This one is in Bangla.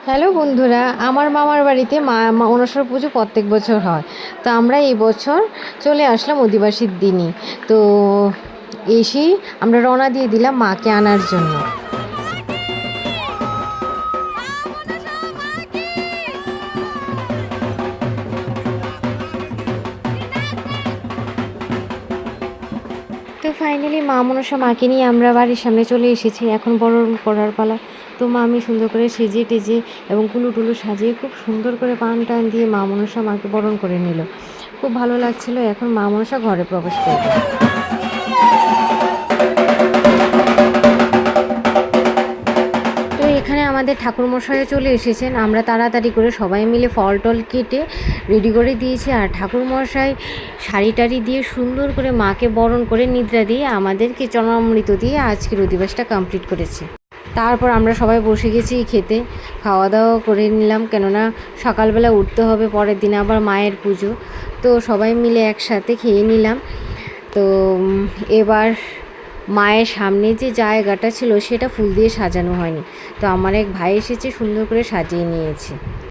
হ্যালো বন্ধুরা, আমার মামার বাড়িতে মনসা পুজো প্রত্যেক বছর হয়। তো আমরা এই বছর চলে আসলাম অধিবাসীর দিনই। তো এসেই আমরা রওনা দিয়ে দিলাম মাকে আনার জন্য। তো ফাইনালি মা মনসা মাকে নিয়ে আমরা বাড়ির সামনে চলে এসেছি। এখন বরণ করার পালা। তো মা আমি সুন্দর করে সেজে টেজে এবং কুলু টুলু সাজিয়ে খুব সুন্দর করে পান টান দিয়ে মা মনসা মাকে বরণ করে নিল। খুব ভালো লাগছিল। এখন মা মনসা ঘরে প্রবেশ করবে। তো এখানে আমাদের ঠাকুরমশাইও চলে এসেছেন। আমরা তাড়াতাড়ি করে সবাই মিলে ফল টল কেটে রেডি করে দিয়েছি। আর ঠাকুরমশাই শাড়ি টাড়ি দিয়ে সুন্দর করে মাকে বরণ করে নিদ্রা দিয়ে আমাদেরকে চরণামৃত দিয়ে আজকের অধিবাসটা কমপ্লিট করেছে। তারপর আমরা সবাই বসে গেছি খেতে, খাওয়া দাওয়া করে নিলাম, কেননা সকালবেলা উঠতে হবে, পরের দিন আবার মায়ের পুজো। তো সবাই মিলে একসাথে খেয়ে নিলাম। তো এবার মায়ের সামনে যে জায়গাটা ছিল সেটা ফুল দিয়ে সাজানো হয়নি। তো আমার এক ভাই এসেছে, সুন্দর করে সাজিয়ে নিয়েছে।